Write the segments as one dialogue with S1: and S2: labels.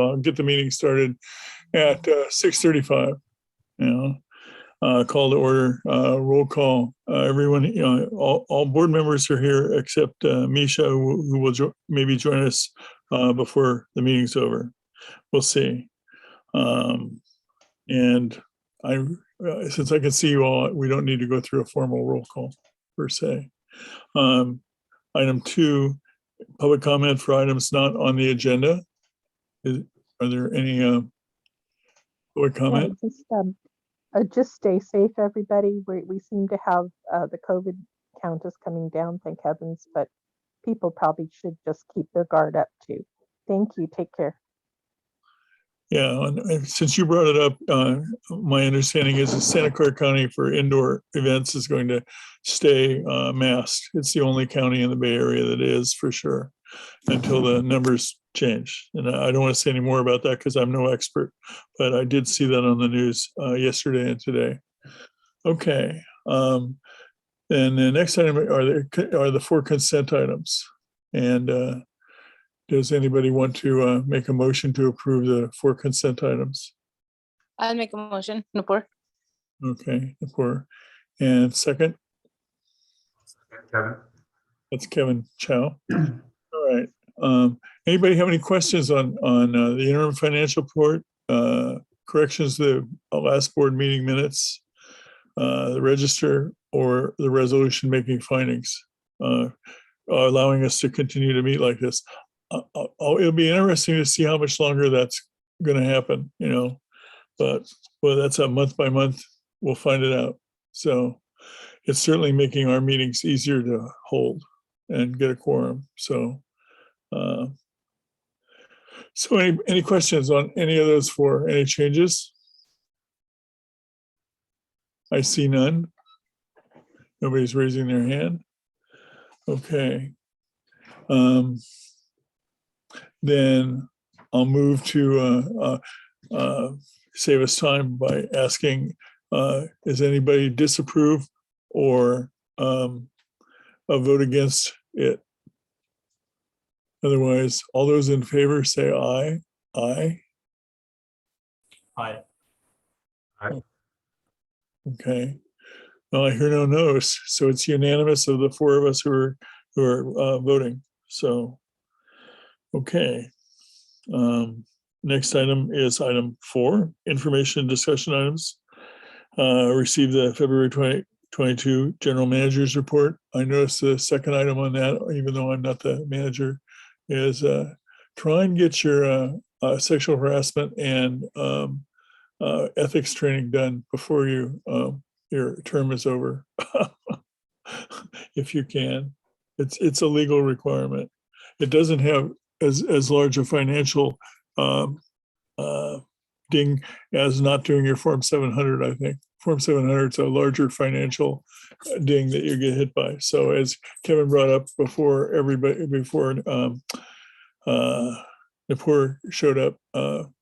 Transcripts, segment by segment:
S1: I'll get the meeting started at 6:35. Call to order, roll call. Everyone, all board members are here except Misha, who will maybe join us before the meeting's over. We'll see. And since I can see you all, we don't need to go through a formal roll call per se. Item 2, public comment for items not on the agenda. Are there any public comment?
S2: Just stay safe, everybody. We seem to have the COVID count is coming down, thank heavens, but people probably should just keep their guard up too. Thank you. Take care.
S1: Yeah, and since you brought it up, my understanding is that Santa Clara County for indoor events is going to stay masked. It's the only county in the Bay Area that is, for sure, until the numbers change. And I don't want to say any more about that because I'm no expert, but I did see that on the news yesterday and today. Okay, and the next item are the 4 consent items. And does anybody want to make a motion to approve the 4 consent items?
S3: I'll make a motion. Nupur.
S1: Okay, Nupur. And second?
S4: Kevin.
S1: That's Kevin Chow. All right. Anybody have any questions on the interim financial report, corrections to the last board meeting minutes, the register, or the resolution making findings, allowing us to continue to meet like this? It'll be interesting to see how much longer that's going to happen, but that's a month by month. We'll find it out. So it's certainly making our meetings easier to hold and get a quorum. So, any questions on any of those 4? Any changes? I see none. Nobody's raising their hand. Okay. Then I'll move to save us time by asking, does anybody disapprove or a vote against it? Otherwise, all those in favor say aye. Aye.
S4: Aye. Aye.
S1: Okay. Well, I hear no no's, so it's unanimous of the 4 of us who are voting. So, okay. Next item is item 4, information and discussion items. Received the February 2022 General Manager's Report. I noticed the second item on that, even though I'm not the manager, is try and get your sexual harassment and ethics training done before your term is over, if you can. It's a legal requirement. It doesn't have as large a financial ding as not doing your Form 700, I think. Form 700 is a larger financial ding that you get hit by. So as Kevin brought up before Nupur showed up,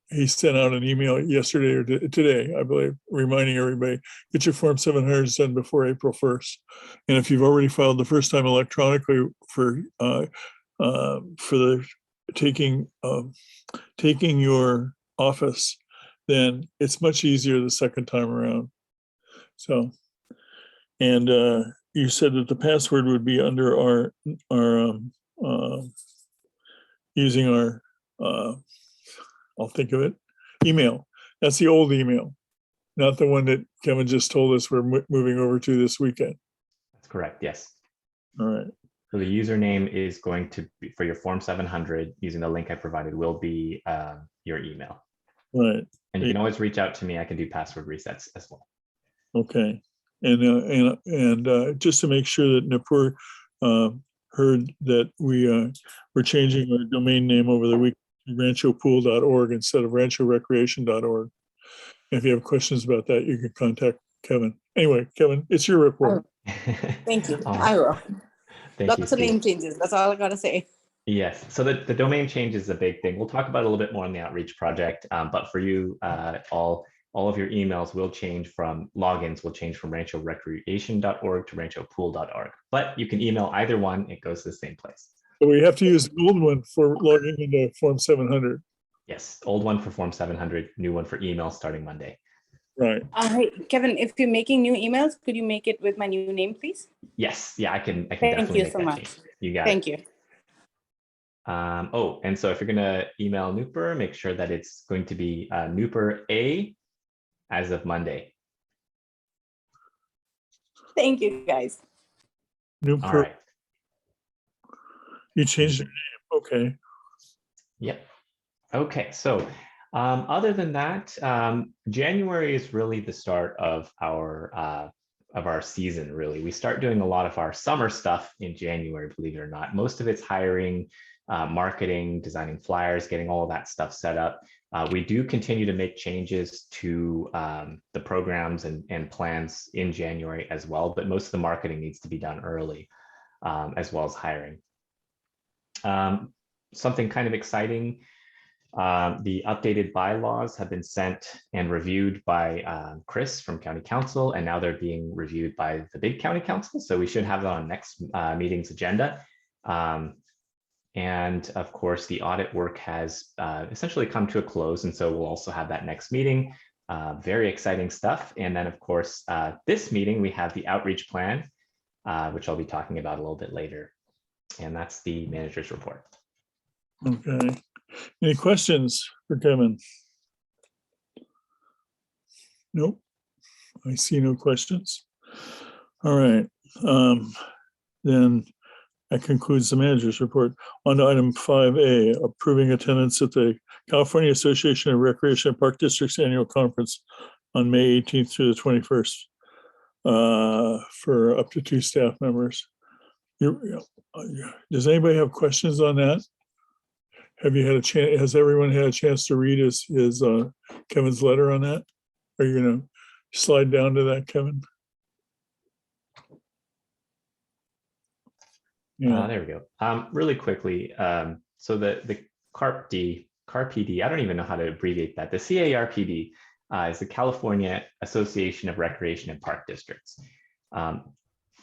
S1: he sent out an email yesterday or today, I believe, reminding everybody, get your Form 700s done before April 1st. And if you've already filed the first time electronically for the taking your office, then it's much easier the second time around. So, and you said that the password would be under our using our I'll think of it, email. That's the old email, not the one that Kevin just told us we're moving over to this weekend.
S5: That's correct, yes.
S1: All right.
S5: So the username is going to be, for your Form 700, using the link I provided, will be your email.
S1: Right.
S5: And you can always reach out to me. I can do password resets as well.
S1: Okay. And just to make sure that Nupur heard that we're changing our domain name over the week to ranchopool.org instead of ranchorecreation.org. If you have questions about that, you can contact Kevin. Anyway, Kevin, it's your report.
S3: Thank you. I will.
S5: Thank
S3: Lots of name changes. That's all I got to say.
S5: Yes. So the domain change is a big thing. We'll talk about it a little bit more in the outreach project. But for you, all of your emails will change from logins will change from ranchorecreation.org to ranchopool.org. But you can email either one. It goes to the same place.
S1: So we have to use the old one for logging into Form 700.
S5: Yes, old one for Form 700, new one for email starting Monday.
S1: Right.
S3: Hey, Kevin, if you're making new emails, could you make it with my new name, please?
S5: Yes, yeah, I can
S3: Thank
S5: definitely
S3: you
S5: make
S3: so
S5: that
S3: much.
S5: change. You got
S3: Thank
S5: it.
S3: you.
S5: Oh, and so if you're gonna email Nooper, make sure that it's going to be Nooper A as of Monday.
S3: Thank you, guys.
S1: New
S5: All
S1: per,
S5: right.
S1: you changed your name. Okay.
S5: Yep. Okay, so other than that, January is really the start of our season. Really, we start doing a lot of our summer stuff in January. Believe it or not, most of it's hiring, marketing, designing flyers, getting all of that stuff set up. We do continue to make changes to the programs and plans in January as well, but most of the marketing needs to be done early, as well as hiring. Something kind of exciting. The updated bylaws have been sent and reviewed by Chris from County Council, and now they're being reviewed by the big County Council. So we should have that on next meeting's agenda. And of course, the audit work has essentially come to a close. And so we'll also have that next meeting. Very exciting stuff. And then, of course, this meeting, we have the outreach plan, which I'll be talking about a little bit later. And that's the manager's report.
S1: Okay. Any questions for Kevin? Nope. I see no questions. All right. Then that concludes the manager's report. On to item 5A, approving attendance at the California Association of Recreation and Park Districts Annual Conference on May 18th through the 21st for up to 2 staff members. Does anybody have questions on that? Have you had a chance? Has everyone had a chance to read his Kevin's letter on that? Are you going to slide down to that, Kevin? Yeah.
S5: There we go. Really quickly, so the CARPD, I don't even know how to abbreviate that. The CARPD is the California Association of Recreation and Park Districts.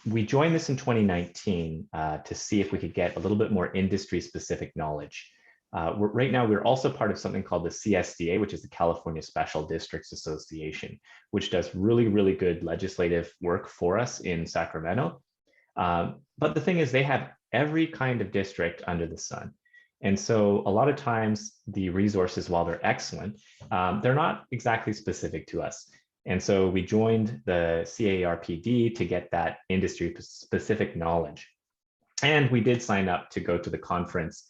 S5: We joined this in 2019 to see if we could get a little bit more industry-specific knowledge. Right now, we're also part of something called the CSDA, which is the California Special Districts Association, which does really, really good legislative work for us in Sacramento. But the thing is, they have every kind of district under the sun. And so a lot of times the resources, while they're excellent, they're not exactly specific to us. And so we joined the CARPD to get that industry specific knowledge. And we did sign up to go to the conference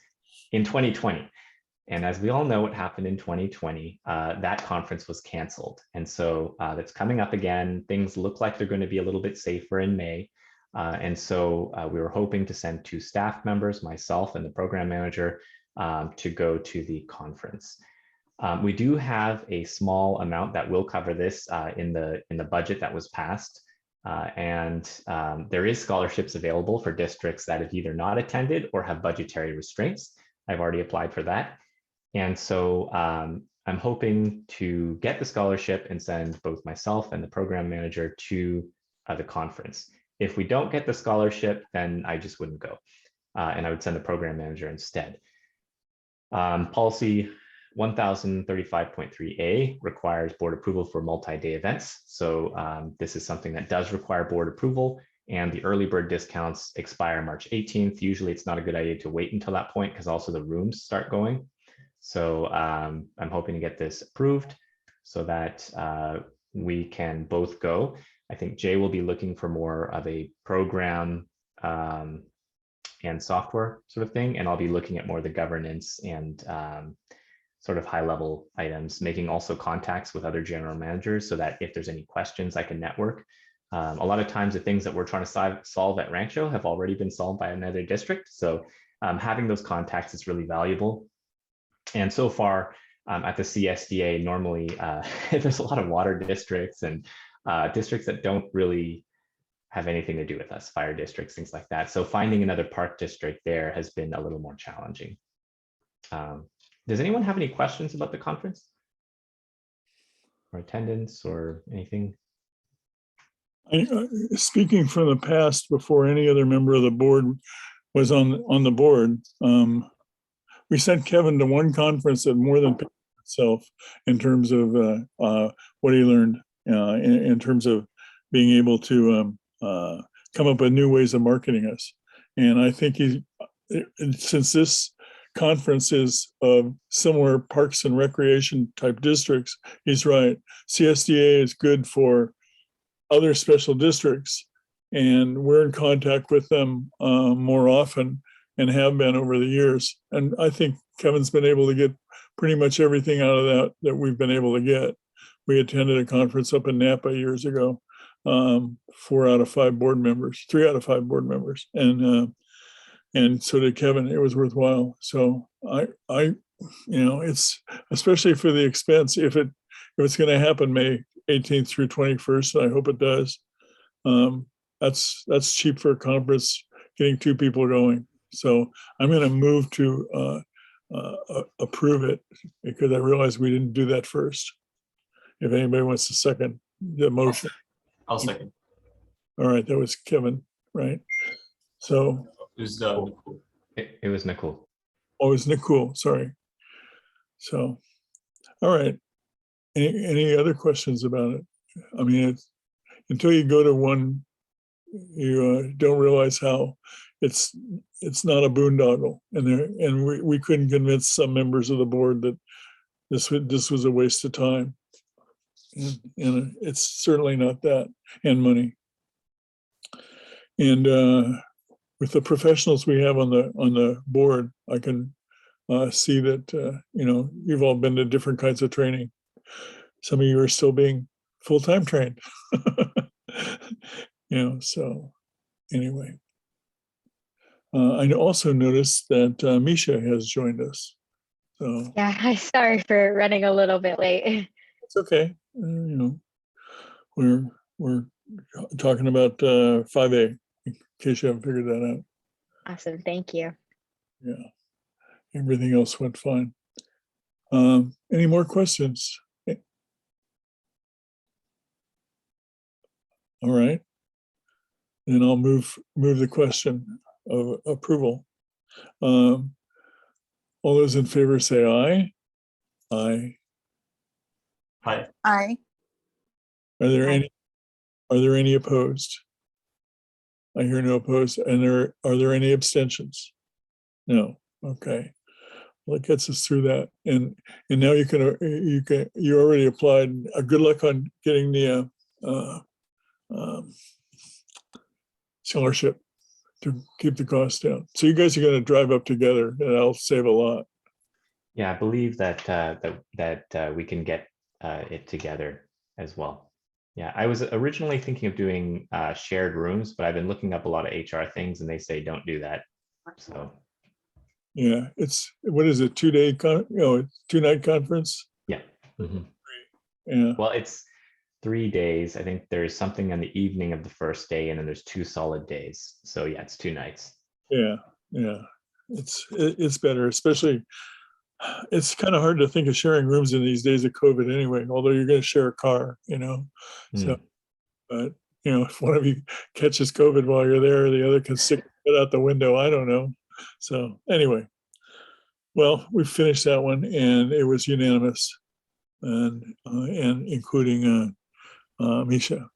S5: in 2020. And as we all know, what happened in 2020, that conference was canceled. And so that's coming up again. Things look like they're going to be a little bit safer in May. And so we were hoping to send 2 staff members, myself and the program manager, to go to the conference. We do have a small amount that will cover this in the budget that was passed. And there is scholarships available for districts that have either not attended or have budgetary restraints. I've already applied for that. And so I'm hoping to get the scholarship and send both myself and the program manager to the conference. If we don't get the scholarship, then I just wouldn't go. And I would send the program manager instead. Policy 1035.3A requires board approval for multi-day events. So this is something that does require board approval, and the early bird discounts expire March 18th. Usually it's not a good idea to wait until that point because also the rooms start going. So I'm hoping to get this approved so that we can both go. I think Jay will be looking for more of a program and software sort of thing, and I'll be looking at more of the governance and sort of high level items, making also contacts with other general managers so that if there's any questions, I can network. A lot of times the things that we're trying to solve at Rancho have already been solved by another district. So having those contacts is really valuable. And so far at the CSDA, normally there's a lot of water districts and districts that don't really have anything to do with us, fire districts, things like that. So finding another park district there has been a little more challenging. Does anyone have any questions about the conference or attendance or anything?
S1: Speaking from the past, before any other member of the board was on the board, we sent Kevin to one conference that more than paid for itself in terms of what he learned in terms of being able to come up with new ways of marketing us. And I think since this conference is of similar parks and recreation type districts, he's right. CSDA is good for other special districts, and we're in contact with them more often and have been over the years. And I think Kevin's been able to get pretty much everything out of that we've been able to get. We attended a conference up in Napa years ago, 4 out of 5 board members, 3 out of 5 board members, and so did Kevin. It was worthwhile. So I, it's especially for the expense. If it's going to happen May 18th through 21st, and I hope it does. That's cheap for a conference, getting 2 people going. So I'm going to move to approve it because I realized we didn't do that first. If anybody wants to second the motion.
S4: I'll second.
S1: All right, that was Kevin, right? So.
S4: It was Nicole.
S5: It was Nicole.
S1: Oh, it was Nicole, sorry. So, all right. Any other questions about it? I mean, until you go to one, you don't realize how it's not a boondoggle, and we couldn't convince some members of the board that this was a waste of time, and it's certainly not that, and money. And with the professionals we have on the board, I can see that you've all been to different kinds of training. Some of you are still being full-time trained. So anyway. I also noticed that Misha has joined us. So
S6: Yeah, I'm sorry for running a little bit late.
S1: it's okay. We're talking about 5A, in case you haven't figured that out.
S6: Awesome, thank you.
S1: Yeah, everything else went fine. Any more questions? All right. Then I'll move the question of approval. All those in favor say aye. Aye.
S4: Hi.
S7: Aye.
S1: Are there any opposed? I hear no opposed. And are there any abstentions? No. Okay. Well, it gets us through that. And now you already applied. Good luck on getting the scholarship to keep the cost down. So you guys are going to drive up together, and that'll save a lot.
S5: Yeah, I believe that we can get it together as well. Yeah, I was originally thinking of doing shared rooms, but I've been looking up a lot of HR things, and they say don't do that. So
S1: yeah, what is it? 2-day 2-night conference?
S5: yeah. Mm-hmm.
S1: Yeah.
S5: Well, it's 3 days. I think there's something on the evening of the first day, and then there's 2 solid days. So yeah, it's 2 nights.
S1: Yeah. It's better, especially. It's kind of hard to think of sharing rooms in these days of COVID anyway, although you're going to share a car, So, but, if one of you catches COVID while you're there, the other can stick it out the window. I don't know. So anyway, well, we finished that one and it was unanimous and including Misha.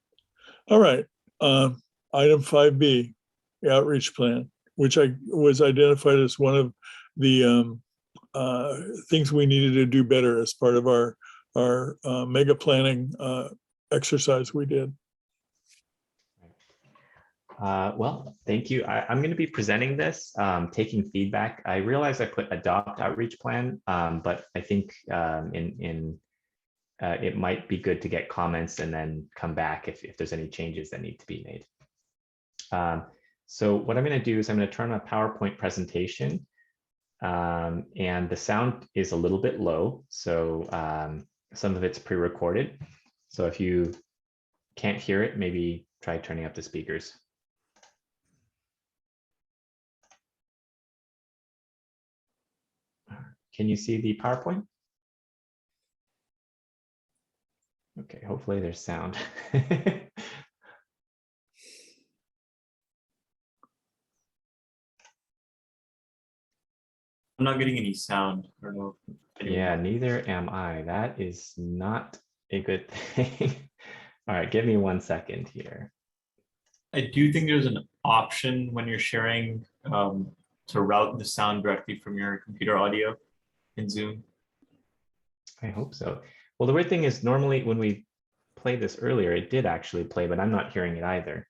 S1: All right. Item 5B, the outreach plan, which was identified as one of the things we needed to do better as part of our mega planning exercise we did.
S5: Well, thank you. I'm going to be presenting this, taking feedback. I realize I put adopt outreach plan, but I think it might be good to get comments and then come back if there's any changes that need to be made. So what I'm going to do is I'm going to turn on a PowerPoint presentation. And the sound is a little bit low, so some of it's pre-recorded. So if you can't hear it, maybe try turning up the speakers. Can you see the PowerPoint? Okay, hopefully there's sound.
S4: I'm not getting any sound. I don't know. if anyone
S5: Yeah,
S4: else-
S5: neither am I. That is not a good thing. All right, give me 1 second here.
S4: I do think there's an option when you're sharing to route the sound directly from your computer audio in Zoom.
S5: I hope so. Well, the weird thing is normally when we played this earlier, it did actually play, but I'm not hearing it either.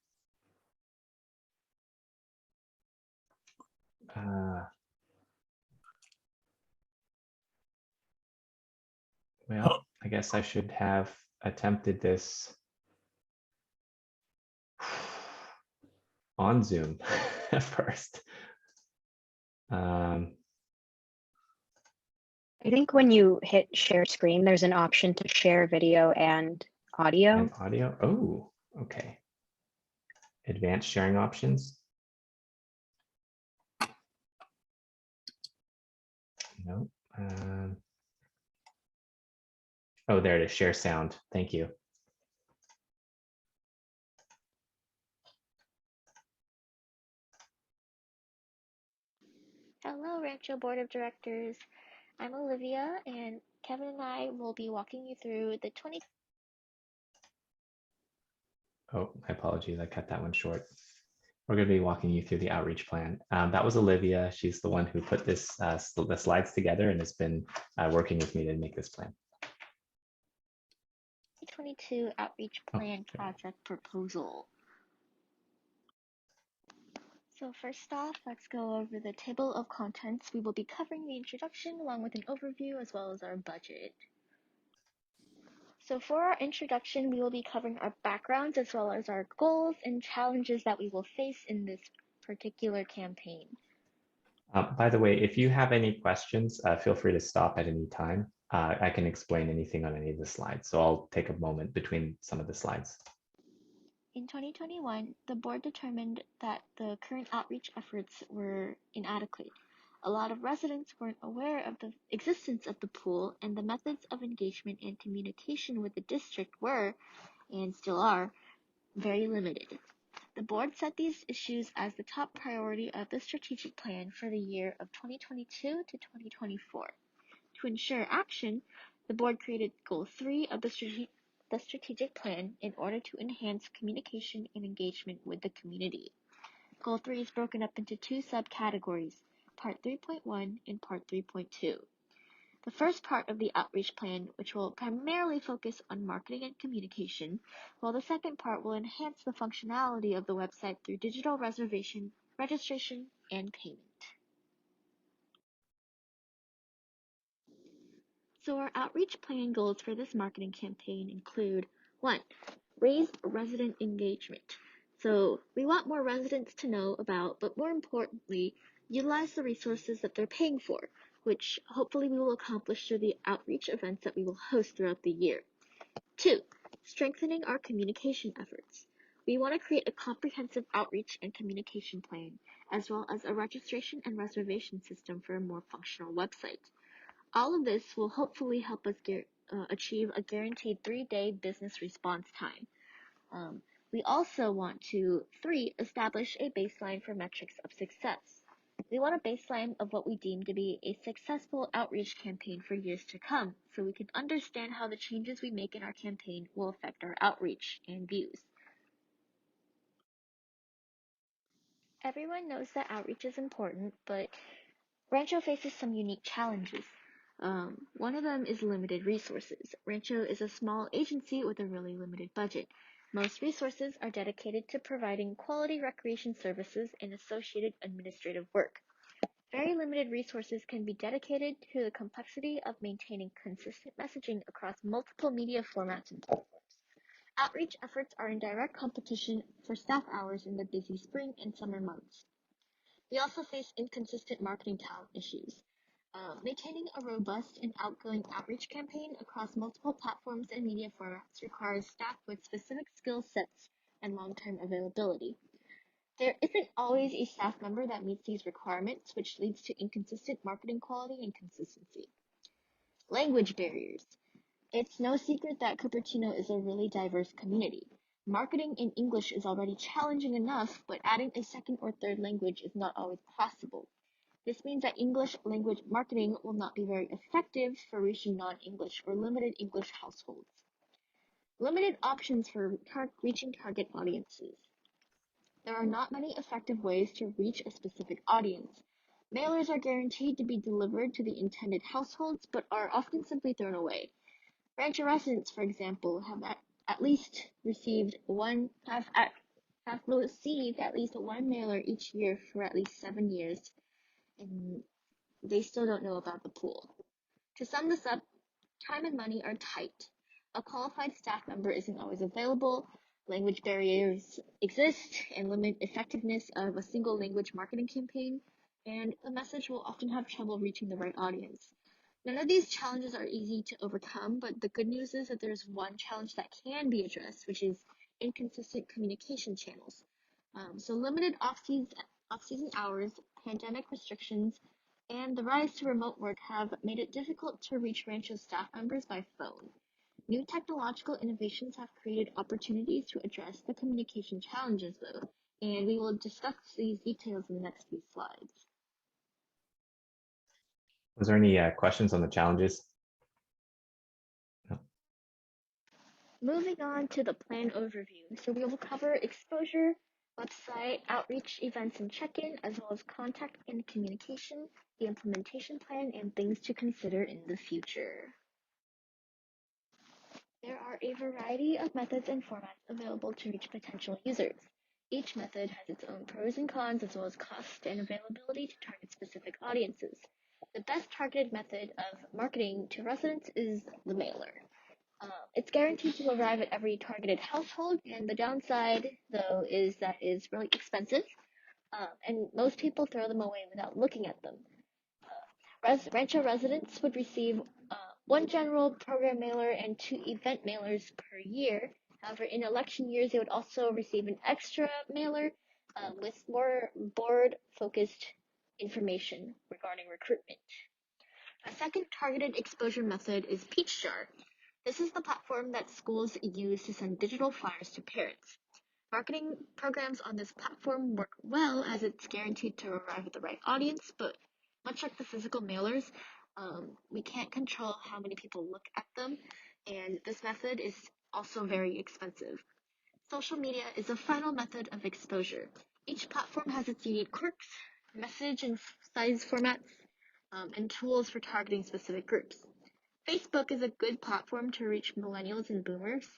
S5: Well, I guess I should have attempted this on Zoom first.
S6: I think when you hit share screen, there's an option to share video and audio.
S5: And audio. Oh, okay. Advanced sharing options. No. Oh, there it is. Share sound. Thank you.
S7: Hello, Rancho Board of Directors. I'm Olivia, and Kevin and I will be walking you through the 20.
S5: Oh, my apologies. I cut that one short. We're going to be walking you through the outreach plan. That was Olivia. She's the one who put this the slides together and has been working with me to make this plan.
S7: 2022 Outreach Plan Project Proposal. So first off, let's go over the table of contents. We will be covering the introduction along with an overview as well as our budget. So for our introduction, we will be covering our backgrounds as well as our goals and challenges that we will face in this particular campaign.
S5: By the way, if you have any questions, feel free to stop at any time. I can explain anything on any of the slides. So I'll take a moment between some of the slides.
S7: In 2021, the board determined that the current outreach efforts were inadequate. A lot of residents weren't aware of the existence of the pool, and the methods of engagement and communication with the district were, and still are, very limited. The board set these issues as the top priority of the strategic plan for the year of 2022 to 2024. To ensure action, the board created Goal 3 of the strategic plan in order to enhance communication and engagement with the community. Goal 3 is broken up into two subcategories, Part 3.1 and Part 3.2. The first part of the outreach plan, which will primarily focus on marketing and communication, while the second part will enhance the functionality of the website through digital reservation, registration, and payment. So our outreach plan goals for this marketing campaign include 1. Raise resident engagement. So we want more residents to know about, but more importantly, utilize the resources that they're paying for, which hopefully we will accomplish through the outreach events that we will host throughout the year. 2. Strengthening our communication efforts. We want to create a comprehensive outreach and communication plan, as well as a registration and reservation system for a more functional website. All of this will hopefully help us achieve a guaranteed 3-day business response time. We also want to, 3, establish a baseline for metrics of success. We want a baseline of what we deem to be a successful outreach campaign for years to come, so we can understand how the changes we make in our campaign will affect our outreach and views. Everyone knows that outreach is important, but Rancho faces some unique challenges. One of them is limited resources. Rancho is a small agency with a really limited budget. Most resources are dedicated to providing quality recreation services and associated administrative work. Very limited resources can be dedicated to the complexity of maintaining consistent messaging across multiple media formats and platforms. Outreach efforts are in direct competition for staff hours in the busy spring and summer months. We also face inconsistent marketing talent issues. Maintaining a robust and outgoing outreach campaign across multiple platforms and media formats requires staff with specific skill sets and long-term availability. There isn't always a staff member that meets these requirements, which leads to inconsistent marketing quality and consistency. Language barriers. It's no secret that Cupertino is a really diverse community. Marketing in English is already challenging enough, but adding a second or third language is not always possible. This means that English language marketing will not be very effective for reaching non-English or limited English households. Limited options for reaching target audiences. There are not many effective ways to reach a specific audience. Mailers are guaranteed to be delivered to the intended households, but are often simply thrown away. Rancho residents, for example, have received at least one mailer each year for at least 7 years, and they still don't know about the pool. To sum this up, time and money are tight. A qualified staff member isn't always available, language barriers exist and limit effectiveness of a single language marketing campaign, and the message will often have trouble reaching the right audience. None of these challenges are easy to overcome, but the good news is that there's one challenge that can be addressed, which is inconsistent communication channels. So limited off-season hours, pandemic restrictions, and the rise to remote work have made it difficult to reach Rancho staff members by phone. New technological innovations have created opportunities to address the communication challenges, though, and we will discuss these details in the next few slides.
S5: Was there any questions on the challenges? No.
S7: Moving on to the plan overview. So we will cover exposure, website, outreach, events, and check-in, as well as contact and communication, the implementation plan, and things to consider in the future. There are a variety of methods and formats available to reach potential users. Each method has its own pros and cons, as well as cost and availability to target specific audiences. The best targeted method of marketing to residents is the mailer. It's guaranteed to arrive at every targeted household, and the downside, though, is that it's really expensive, and most people throw them away without looking at them. Rancho residents would receive one general program mailer and 2 event mailers per year. However, in election years, they would also receive an extra mailer with more board-focused information regarding recruitment. A second targeted exposure method is Peach Jar. This is the platform that schools use to send digital flyers to parents. Marketing programs on this platform work well as it's guaranteed to arrive at the right audience, but much like the physical mailers, we can't control how many people look at them, and this method is also very expensive. Social media is a final method of exposure. Each platform has its unique quirks, message and size formats, and tools for targeting specific groups. Facebook is a good platform to reach millennials and boomers,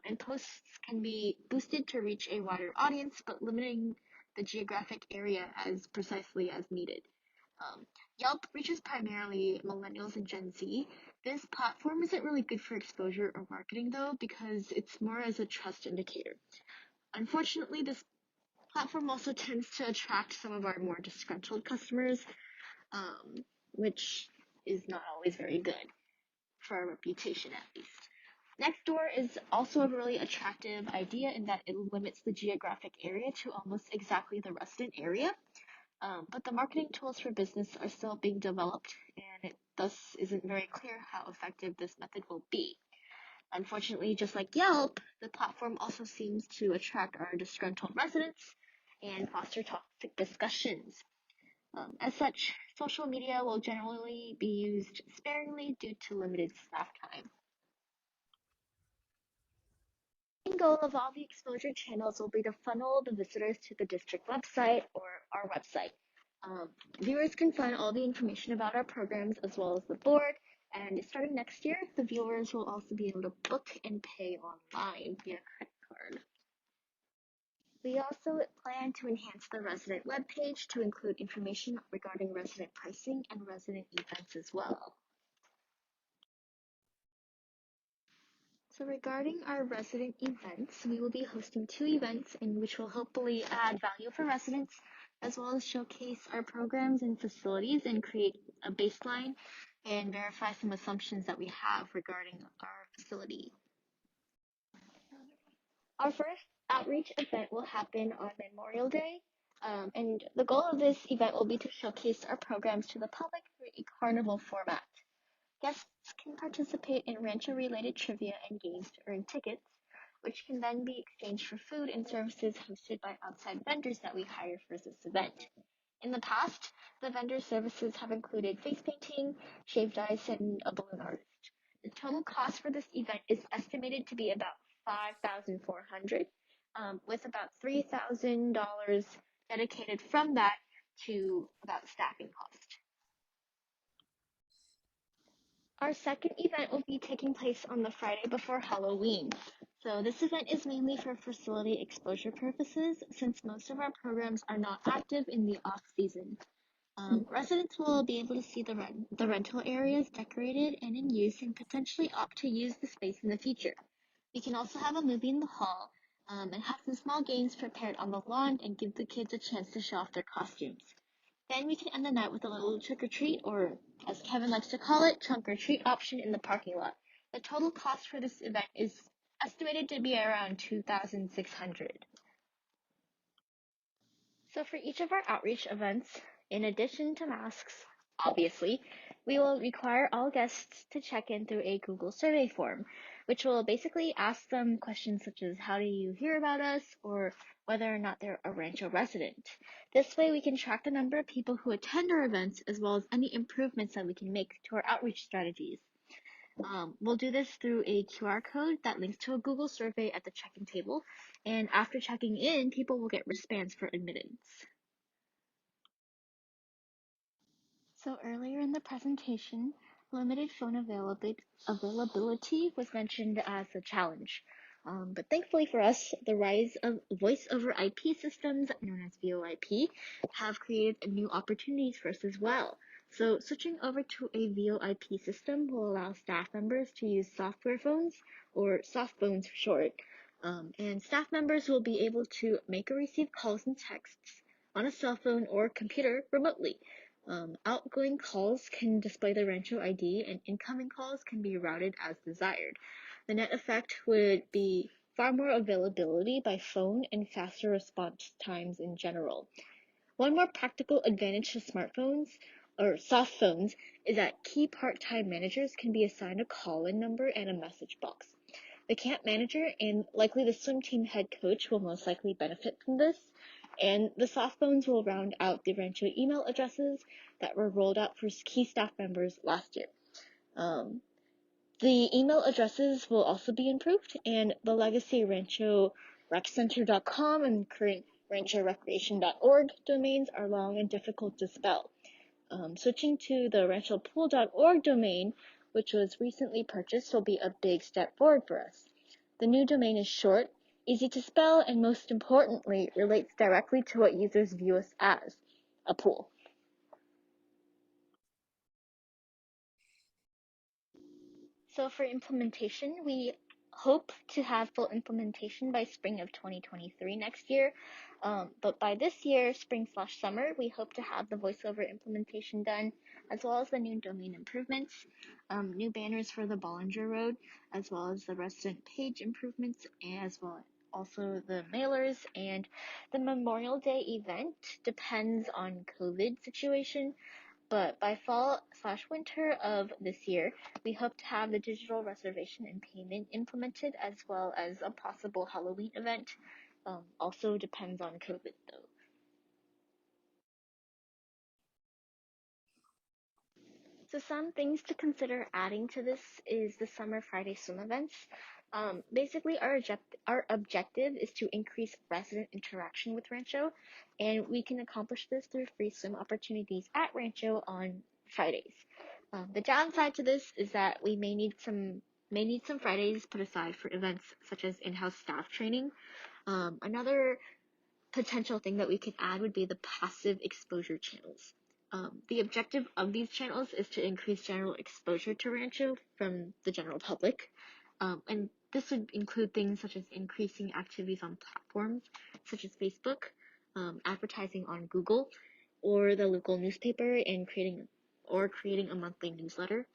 S7: and posts can be boosted to reach a wider audience, but limiting the geographic area as precisely as needed. Yelp reaches primarily millennials and Gen Z. This platform isn't really good for exposure or marketing, though, because it's more as a trust indicator. Unfortunately, this platform also tends to attract some of our more disgruntled customers, which is not always very good for our reputation, at least. Nextdoor is also a really attractive idea in that it limits the geographic area to almost exactly the resident area, but the marketing tools for business are still being developed, and it thus isn't very clear how effective this method will be. Unfortunately, just like Yelp, the platform also seems to attract our disgruntled residents and foster toxic discussions. As such, social media will generally be used sparingly due to limited staff time. The main goal of all the exposure channels will be to funnel the visitors to the district website or our website. Viewers can find all the information about our programs as well as the board, and starting next year, the viewers will also be able to book and pay online via credit card. We also plan to enhance the resident webpage to include information regarding resident pricing and resident events as well. So regarding our resident events, we will be hosting 2 events in which will hopefully add value for residents, as well as showcase our programs and facilities and create a baseline and verify some assumptions that we have regarding our facility. Our first outreach event will happen on Memorial Day, and the goal of this event will be to showcase our programs to the public through a carnival format. Guests can participate in Rancho-related trivia and games to earn tickets, which can then be exchanged for food and services hosted by outside vendors that we hire for this event. In the past, the vendor services have included face painting, shaved ice, and a balloon artist. The total cost for this event is estimated to be about $5,400, with about $3,000 dedicated from that to about staffing cost. Our second event will be taking place on the Friday before Halloween. So this event is mainly for facility exposure purposes, since most of our programs are not active in the off season. Residents will be able to see the rental areas decorated and in use, and potentially opt to use the space in the future. We can also have a movie in the hall, and have some small games prepared on the lawn and give the kids a chance to show off their costumes. Then we can end the night with a little trick or treat, or as Kevin likes to call it, trunk or treat option in the parking lot. The total cost for this event is estimated to be around $2,600. So for each of our outreach events, in addition to masks, obviously, we will require all guests to check in through a Google survey form, which will basically ask them questions such as how do you hear about us, or whether or not they're a Rancho resident. This way we can track the number of people who attend our events, as well as any improvements that we can make to our outreach strategies. We'll do this through a QR code that links to a Google survey at the check-in table, and after checking in, people will get wristbands for admittance. So earlier in the presentation, limited phone availability was mentioned as a challenge. But thankfully for us, the rise of voice over IP systems, known as VoIP, have created new opportunities for us as well. So switching over to a VoIP system will allow staff members to use software phones, or soft phones for short, and staff members will be able to make or receive calls and texts on a cell phone or computer remotely. Outgoing calls can display the Rancho ID, and incoming calls can be routed as desired. The net effect would be far more availability by phone and faster response times in general. One more practical advantage to smartphones, or soft phones, is that key part-time managers can be assigned a call-in number and a message box. The camp manager and likely the swim team head coach will most likely benefit from this, and the soft phones will round out the Rancho email addresses that were rolled out for key staff members last year. The email addresses will also be improved, and the legacy RanchoRecCenter.com and current RanchoRecreation.org domains are long and difficult to spell. Switching to the RanchoPool.org domain, which was recently purchased, will be a big step forward for us. The new domain is short, easy to spell, and most importantly, relates directly to what users view us as, a pool. So for implementation, we hope to have full implementation by spring of 2023 next year. But by this year, spring/summer, we hope to have the voiceover implementation done, as well as the new domain improvements, new banners for the Bollinger Road, as well as the resident page improvements, as well as also the mailers, and the Memorial Day event depends on COVID situation. But by fall/winter of this year, we hope to have the digital reservation and payment implemented, as well as a possible Halloween event. Also depends on COVID though. So some things to consider adding to this is the Summer Friday swim events. Basically, our objective is to increase resident interaction with Rancho, and we can accomplish this through free swim opportunities at Rancho on Fridays. The downside to this is that we may need some Fridays put aside for events such as in-house staff training. Another potential thing that we could add would be the passive exposure channels. The objective of these channels is to increase general exposure to Rancho from the general public. And this would include things such as increasing activities on platforms such as Facebook, advertising on Google, or the local newspaper, and creating a monthly newsletter.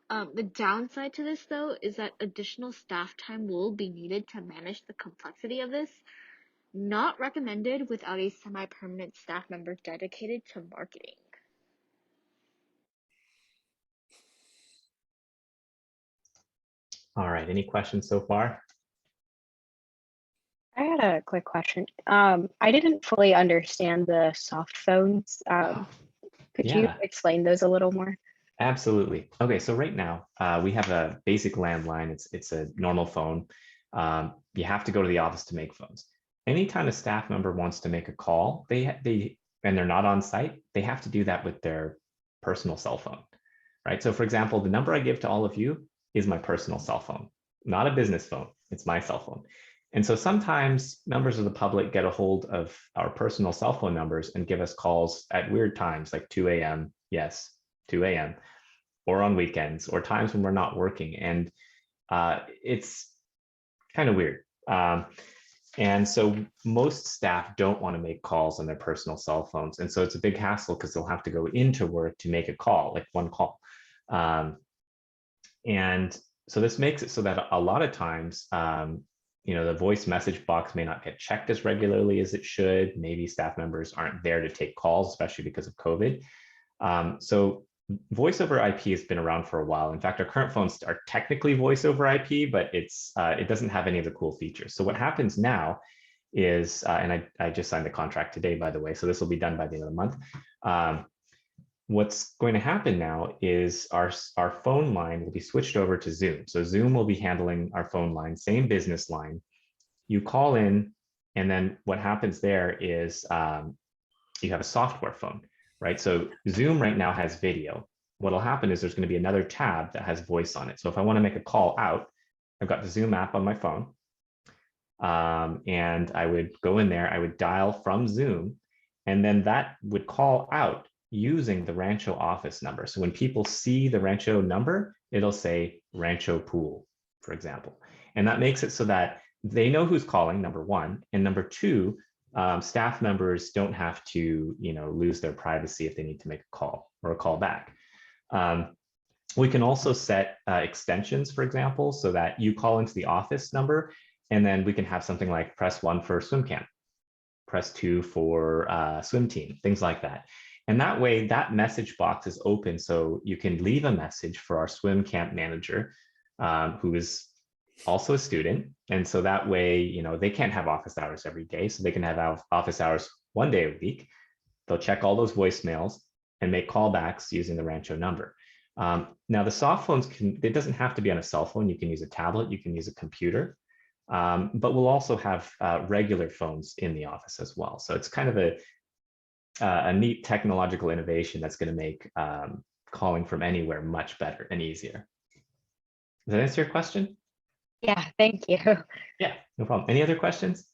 S7: The downside to this, though, is that additional staff time will be needed to manage the complexity of this. Not recommended without a semi-permanent staff member dedicated to marketing.
S5: All right, any questions so far?
S6: I have had a quick question. I didn't fully understand the soft phones. Could you
S5: Yeah.
S6: explain those a little more?
S5: Absolutely. Okay, so right now we have a basic landline. It's a normal phone. You have to go to the office to make phones. Anytime a staff member wants to make a call, and they're not on site, they have to do that with their personal cell phone, right? So for example, the number I give to all of you is my personal cell phone, not a business phone. It's my cell phone. And so sometimes members of the public get a hold of our personal cell phone numbers and give us calls at weird times, like 2 a.m. Yes, 2 a.m. or on weekends or times when we're not working. And it's kind of weird. And so most staff don't want to make calls on their personal cell phones. And so it's a big hassle because they'll have to go into work to make a call, like one call. And so this makes it so that a lot of times, the voice message box may not get checked as regularly as it should. Maybe staff members aren't there to take calls, especially because of COVID. So voice over IP has been around for a while. In fact, our current phones are technically voice over IP, but it doesn't have any of the cool features. So what happens now is, and I just signed the contract today, by the way, so this will be done by the end of the month. What's going to happen now is our phone line will be switched over to Zoom. So Zoom will be handling our phone line, same business line. You call in, and then what happens there is you have a software phone, right? So Zoom right now has video. What'll happen is there's going to be another tab that has voice on it. So if I want to make a call out, I've got the Zoom app on my phone, and I would go in there, I would dial from Zoom, and then that would call out using the Rancho office number. So when people see the Rancho number, it'll say Rancho Pool, for example. And that makes it so that they know who's calling, number one, and number two, staff members don't have to, lose their privacy if they need to make a call or a call back. We can also set extensions, for example, so that you call into the office number, and then we can have something like press 1 for swim camp, press 2 for swim team, things like that. And that way, that message box is open, so you can leave a message for our swim camp manager, who is also a student. And so that way, they can't have office hours every day, so they can have office hours one day a week. They'll check all those voicemails and make callbacks using the Rancho number. Now, the soft phones it doesn't have to be on a cell phone. You can use a tablet, you can use a computer, but we'll also have regular phones in the office as well. So it's kind of a neat technological innovation that's going to make calling from anywhere much better and easier. Does that answer your question?
S6: Yeah, thank you.
S5: Yeah, no problem. Any other questions?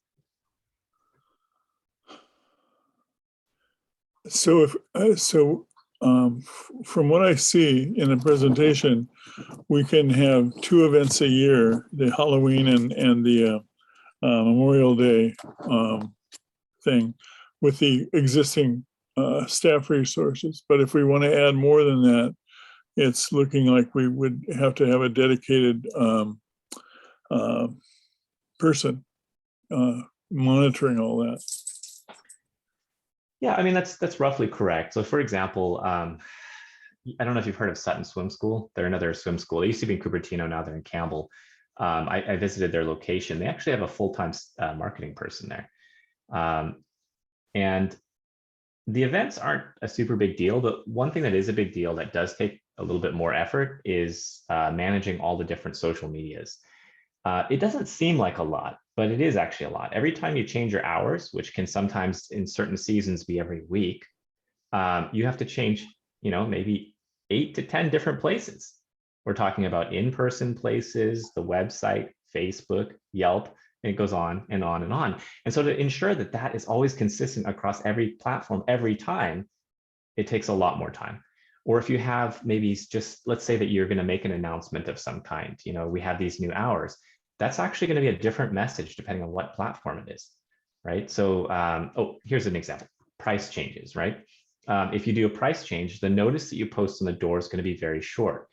S1: So from what I see in the presentation, we can have 2 events a year, the Halloween and the Memorial Day thing with the existing staff resources. But if we want to add more than that, it's looking like we would have to have a dedicated person monitoring all that.
S5: Yeah, I mean, that's roughly correct. So for example, I don't know if you've heard of Sutton Swim School. They're another swim school. They used to be in Cupertino, now they're in Campbell. I visited their location. They actually have a full-time marketing person there. And the events aren't a super big deal, but one thing that is a big deal that does take a little bit more effort is managing all the different social medias. It doesn't seem like a lot, but it is actually a lot. Every time you change your hours, which can sometimes in certain seasons be every week, you have to change, maybe 8 to 10 different places. We're talking about in-person places, the website, Facebook, Yelp, and it goes on and on and on. And so to ensure that that is always consistent across every platform every time, it takes a lot more time. Or if you have maybe just, let's say that you're going to make an announcement of some kind, we have these new hours, that's actually going to be a different message depending on what platform it is, right? So, here's an example, price changes, right? If you do a price change, the notice that you post on the door is going to be very short.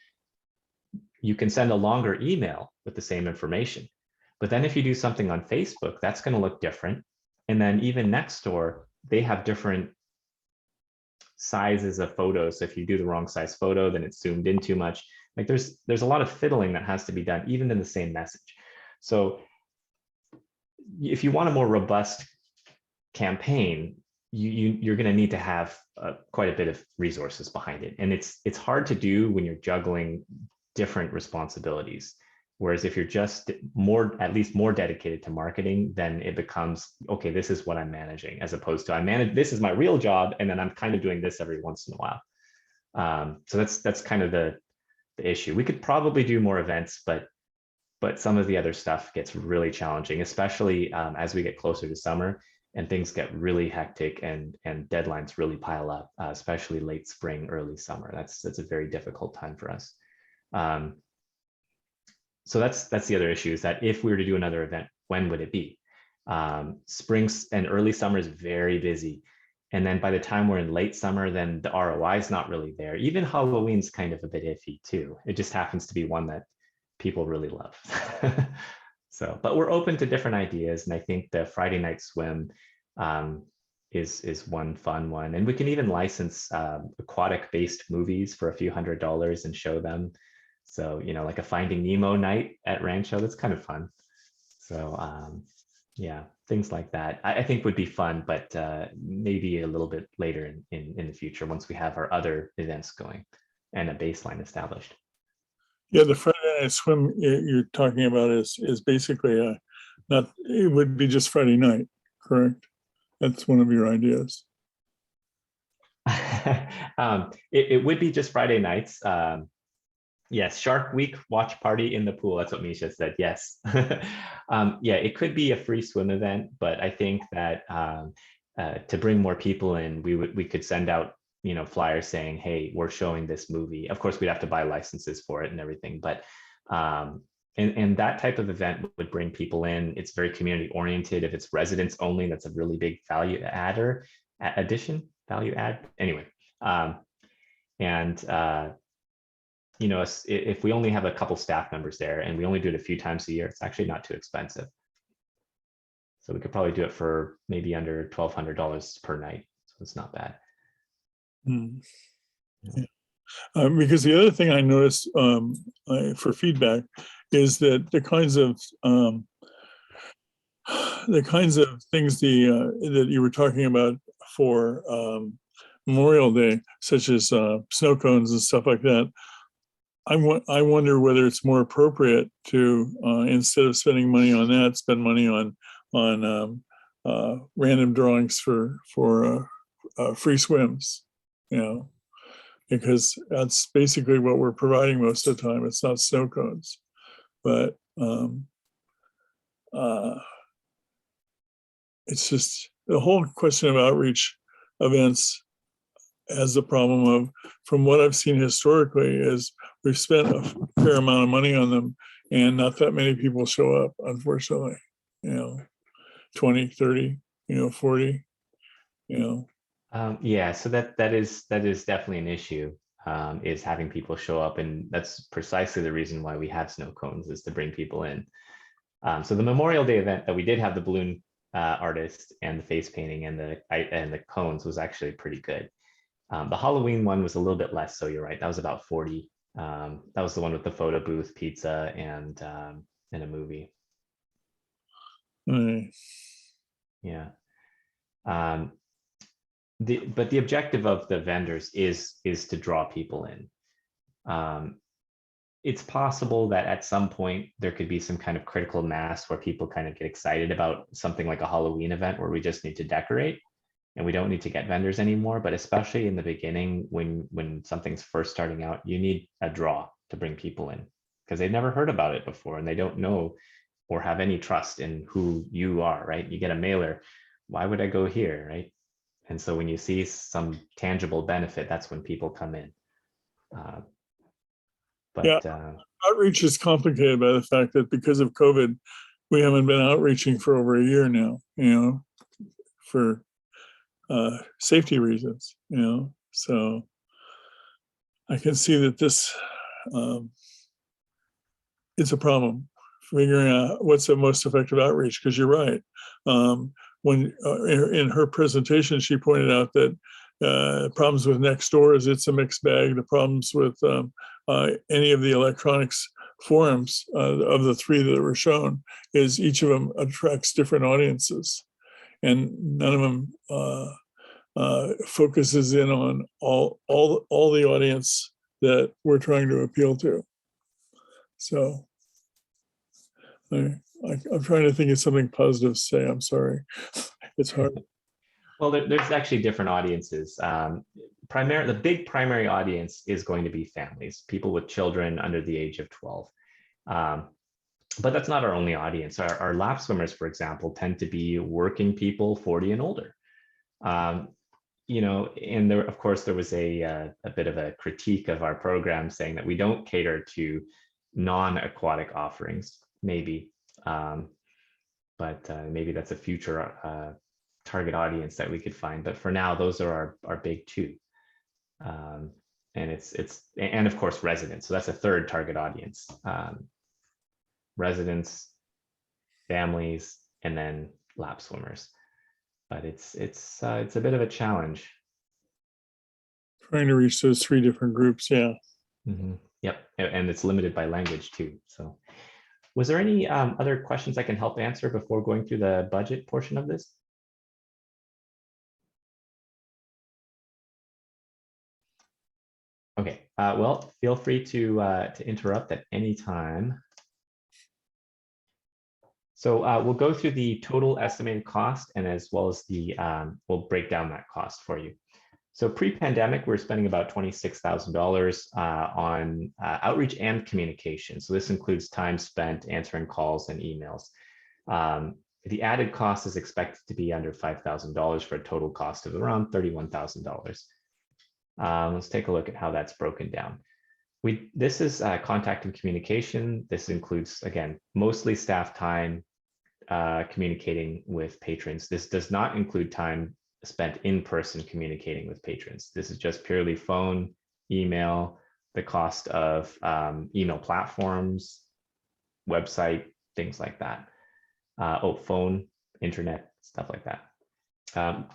S5: You can send a longer email with the same information. But then if you do something on Facebook, that's going to look different. And then even next door, they have different sizes of photos. So if you do the wrong size photo, then it's zoomed in too much. Like there's a lot of fiddling that has to be done even in the same message. So if you want a more robust campaign, you're going to need to have quite a bit of resources behind it, and it's hard to do when you're juggling different responsibilities. Whereas if you're just at least more dedicated to marketing, then it becomes, okay, this is what I'm managing, as opposed to this is my real job, and then I'm kind of doing this every once in a while. So that's kind of the issue. We could probably do more events, but some of the other stuff gets really challenging, especially as we get closer to summer and things get really hectic and deadlines really pile up, especially late spring, early summer. That's a very difficult time for us. So that's the other issue, is that if we were to do another event, when would it be? Spring and early summer is very busy. And then by the time we're in late summer, then the ROI is not really there. Even Halloween's kind of a bit iffy too. It just happens to be one that people really love. So, but we're open to different ideas. And I think the Friday night swim is one fun one. And we can even license aquatic based movies for a few $100s and show them. So, like a Finding Nemo night at Rancho, that's kind of fun. So yeah, things like that I think would be fun, but maybe a little bit later in the future, once we have our other events going and a baseline established.
S1: Yeah, the Friday night swim you're talking about is basically it would be just Friday night, correct? That's one of your ideas.
S5: It would be just Friday nights. Yes, Shark Week watch party in the pool. That's what Misha said. Yes. Yeah, it could be a free swim event, but I think that to bring more people in, we could send out flyers saying, hey, we're showing this movie. Of course, we'd have to buy licenses for it and everything, but and that type of event would bring people in. It's very community oriented. If it's residents only, that's a really big value add. Anyway, if we only have a couple staff members there and we only do it a few times a year, it's actually not too expensive. So we could probably do it for maybe under $1,200 per night. So it's not bad.
S1: Yeah. Because the other thing I noticed for feedback is that the kinds of things that you were talking about for Memorial Day, such as snow cones and stuff like that, I wonder whether it's more appropriate to instead of spending money on that, spend money on random drawings for free swims, because that's basically what we're providing most of the time. It's not snow cones, but it's just the whole question of outreach events has the problem of, from what I've seen historically, is we've spent a fair amount of money on them and not that many people show up, unfortunately. 20, 30, 40,
S5: Yeah, so that is definitely an issue, is having people show up, and that's precisely the reason why we have snow cones, is to bring people in. So the Memorial Day event that we did have the balloon artist and the face painting and the cones was actually pretty good. The Halloween one was a little bit less, so you're right. That was about 40. That was the one with the photo booth, pizza, and a movie. Yeah. But the objective of the vendors is to draw people in. It's possible that at some point there could be some kind of critical mass where people kind of get excited about something like a Halloween event where we just need to decorate and we don't need to get vendors anymore. But especially in the beginning, when something's first starting out, you need a draw to bring people in, because they've never heard about it before and they don't know or have any trust in who you are, right? You get a mailer, why would I go here, right? And so when you see some tangible benefit, that's when people come in.
S1: Outreach is complicated by the fact that because of COVID, we haven't been outreaching for over a year now, for safety reasons, so I can see that this is a problem, figuring out what's the most effective outreach, because you're right. When in her presentation, she pointed out that problems with Nextdoor is it's a mixed bag. The problems with any of the electronics forums of the three that were shown is each of them attracts different audiences, and none of them focuses in on all the audience that we're trying to appeal to. So I'm trying to think of something positive to say. I'm sorry. It's hard.
S5: Well, there's actually different audiences. The big primary audience is going to be families, people with children under the age of 12. But that's not our only audience. Our lap swimmers, for example, tend to be working people 40 and older. You know, and there, of course, there was a bit of a critique of our program saying that we don't cater to non-aquatic offerings, maybe. But maybe that's a future target audience that we could find. But for now, those are our big two. And of course, residents. So that's a third target audience. Residents, families, and then lap swimmers. But it's a bit of a challenge.
S1: Trying to reach those three different groups, yeah.
S5: Mm-hmm. Yep, and it's limited by language too. So, was there any other questions I can help answer before going through the budget portion of this? Okay, well, feel free to interrupt at any time. So we'll go through the total estimated cost, and as well as the, we'll break down that cost for you. So pre-pandemic, we're spending about $26,000 on outreach and communication. So this includes time spent answering calls and emails. The added cost is expected to be under $5,000 for a total cost of around $31,000. Let's take a look at how that's broken down. This is contact and communication. This includes, again, mostly staff time communicating with patrons. This does not include time spent in person communicating with patrons. This is just purely phone, email, the cost of email platforms, website, things like that. Phone, internet, stuff like that.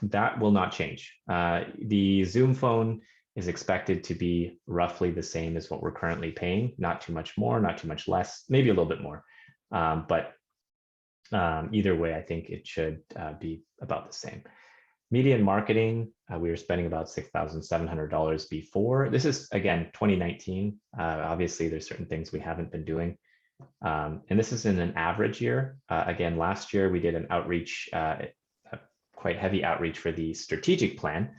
S5: That will not change. The Zoom phone is expected to be roughly the same as what we're currently paying, not too much more, not too much less, maybe a little bit more. But either way, I think it should be about the same. Media and marketing, we were spending about $6,700 before. This is, again, 2019. Obviously, there's certain things we haven't been doing. And this is in an average year. Again, last year, we did an outreach, quite heavy outreach for the strategic plan.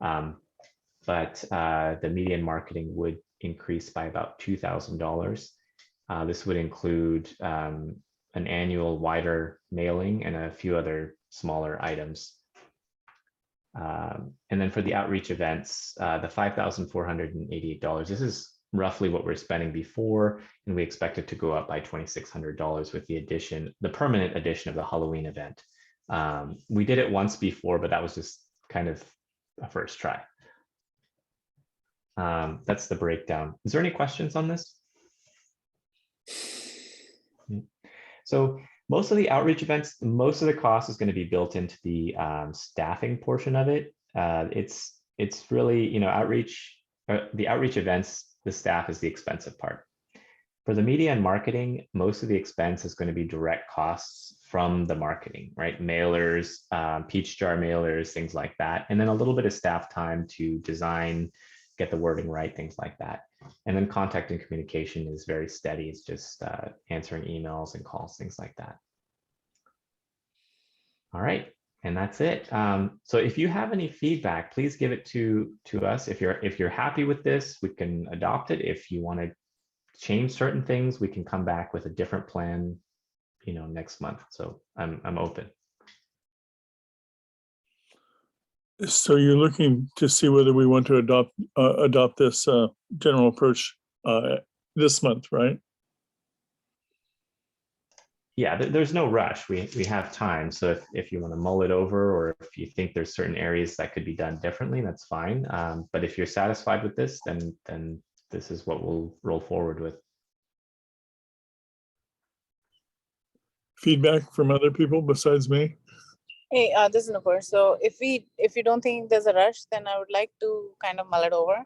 S5: But the media and marketing would increase by about $2,000. This would include an annual wider mailing and a few other smaller items. And then for the outreach events, the $5,488, this is roughly what we're spending before, and we expect it to go up by $2,600 with the permanent addition of the Halloween event. We did it once before, but that was just kind of a first try. That's the breakdown. Is there any questions on this? So most of the outreach events, most of the cost is going to be built into the staffing portion of it. It's really, you know, the outreach events, the staff is the expensive part. For the media and marketing, most of the expense is going to be direct costs from the marketing, right? Mailers, peach jar mailers, things like that. And then a little bit of staff time to design, get the wording right, things like that. And then contact and communication is very steady. It's just answering emails and calls, things like that. All right, and that's it. So if you have any feedback, please give it to us. If you're happy with this, we can adopt it. If you want to change certain things, we can come back with a different plan, you know, next month. So I'm open.
S1: So you're looking to see whether we want to adopt this general approach this month, right?
S5: Yeah, there's no rush. We have time. So if you want to mull it over, or if you think there's certain areas that could be done differently, that's fine. But if you're satisfied with this, then this is what we'll roll forward with.
S1: Feedback from other people besides me?
S3: Hey, this is Nupur. So if you don't think there's a rush, then I would like to kind of mull it over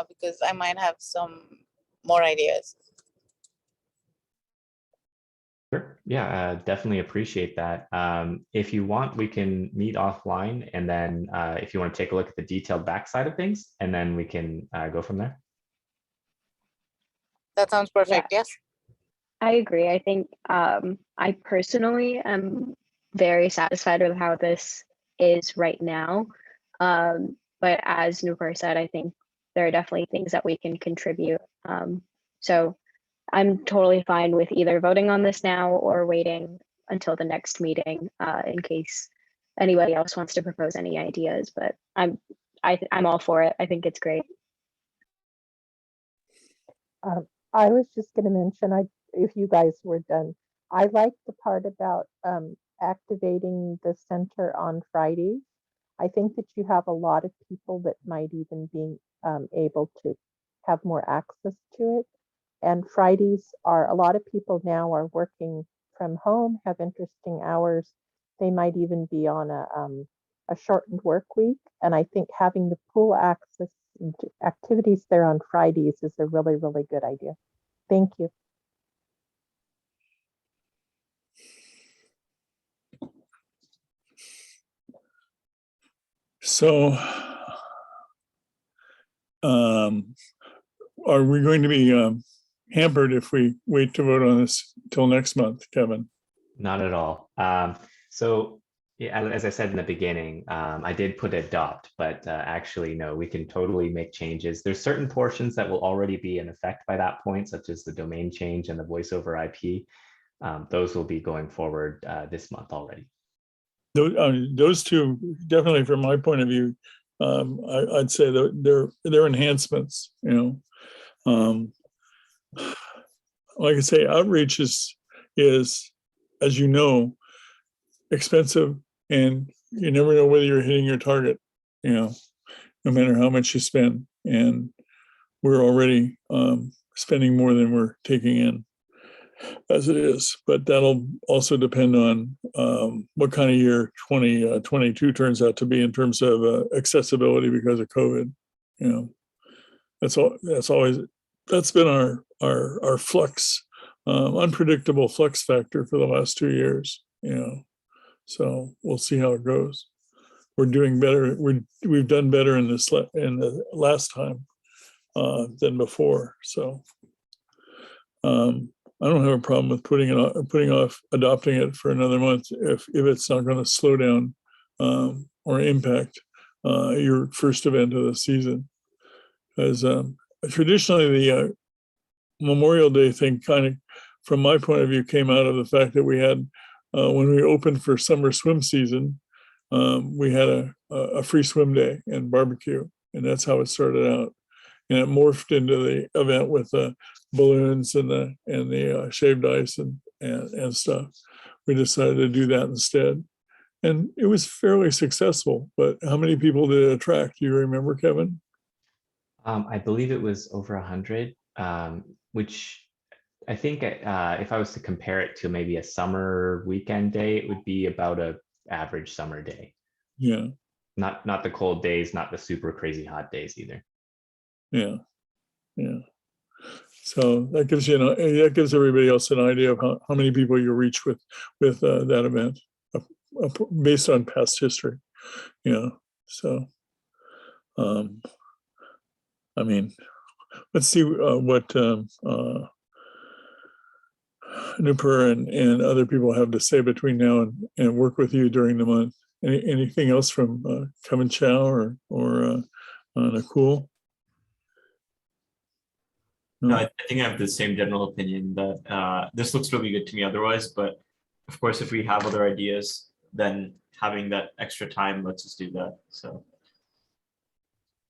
S3: because I might have some more ideas.
S5: Sure. Yeah, definitely appreciate that. If you want, we can meet offline, and then if you want to take a look at the detailed backside of things, and then we can go from there.
S3: That sounds perfect. Yes.
S6: I agree. I think I personally am very satisfied with how this is right now. But as Nupur said, I think there are definitely things that we can contribute. So I'm totally fine with either voting on this now or waiting until the next meeting in case anybody else wants to propose any ideas. But I'm all for it. I think it's great.
S2: I was just going to mention, if you guys were done, I like the part about activating the center on Fridays. I think that you have a lot of people that might even be able to have more access to it. And Fridays a lot of people now are working from home, have interesting hours. They might even be on a shortened work week. And I think having the pool access to activities there on Fridays is a really, really good idea. Thank you.
S1: So, are we going to be hampered if we wait to vote on this till next month, Kevin?
S5: Not at all. So yeah, as I said in the beginning, I did put adopt, but actually, no, we can totally make changes. There's certain portions that will already be in effect by that point, such as the domain change and the voice over IP. Those will be going forward this month already.
S1: Those two, definitely from my point of view, I'd say that they're enhancements, like I say, outreach is, as you know, expensive, and you never know whether you're hitting your target, no matter how much you spend. And we're already spending more than we're taking in as it is. But that'll also depend on what kind of year 2022 turns out to be in terms of accessibility because of COVID. That's been our flux, unpredictable flux factor for the last 2 years. So we'll see how it goes. We're doing better. We've done better in the last time than before. So I don't have a problem with putting off adopting it for another month if it's not going to slow down or impact your first event of the season. Because traditionally the Memorial Day thing kind of, from my point of view, came out of the fact that we had, when we opened for summer swim season, we had a free swim day and barbecue, and that's how it started out. And it morphed into the event with the balloons and the shaved ice and stuff. We decided to do that instead, and it was fairly successful. But how many people did it attract? Do you remember, Kevin?
S5: I believe it was over 100, which I think if I was to compare it to maybe a summer weekend day, it would be about a average summer day.
S1: Yeah.
S5: Not the cold days, not the super crazy hot days either.
S1: Yeah. So that gives everybody else an idea of how many people you reach with that event based on past history. So I mean, let's see what Nupur and other people have to say between now and work with you during the month. Anything else from Kevin Chow or Nakul?
S4: No, I think I have the same general opinion that this looks really good to me otherwise, but of course, if we have other ideas, then having that extra time lets us do that. So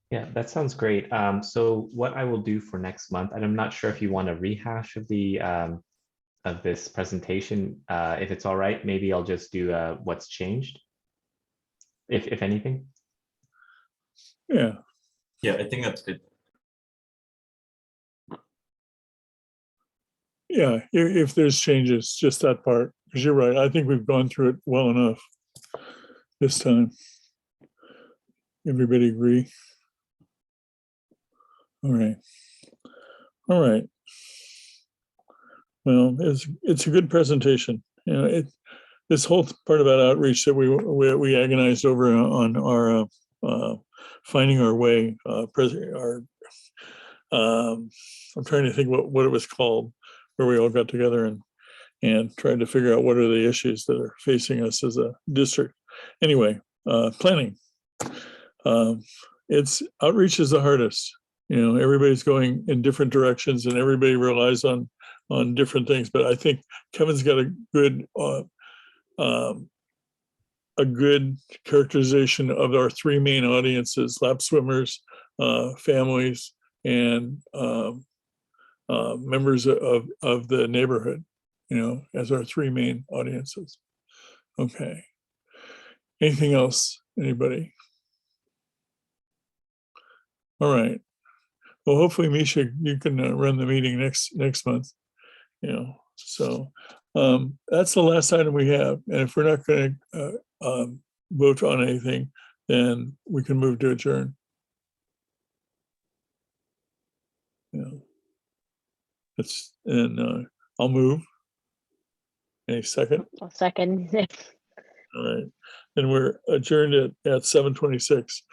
S5: yeah, that sounds great. So what I will do for next month, and I'm not sure if you want a rehash of the of this presentation, if it's all right, maybe I'll just do what's changed, if anything.
S1: Yeah,
S4: I think that's good.
S1: Yeah, if there's changes, just that part, because you're right. I think we've gone through it well enough this time. Everybody agree? All right. Well, it's a good presentation. You know, this whole part about outreach that we agonized over on our finding our way, I'm trying to think what it was called, where we all got together and tried to figure out what are the issues that are facing us as a district. Anyway, planning. It's outreach is the hardest. You know, everybody's going in different directions and everybody relies on different things. But I think Kevin's got a good characterization of our three main audiences: lap swimmers, families, and members of the neighborhood, you know, as our three main audiences. Okay. Anything else? Anybody? All right. Well, hopefully, Misha, you can run the meeting next month. You know, so that's the last item we have. And if we're not going to vote on anything, then we can move to adjourn. Yeah. I'll move. Any second?
S6: I'll second.
S1: All right. And we're adjourned at 7:26.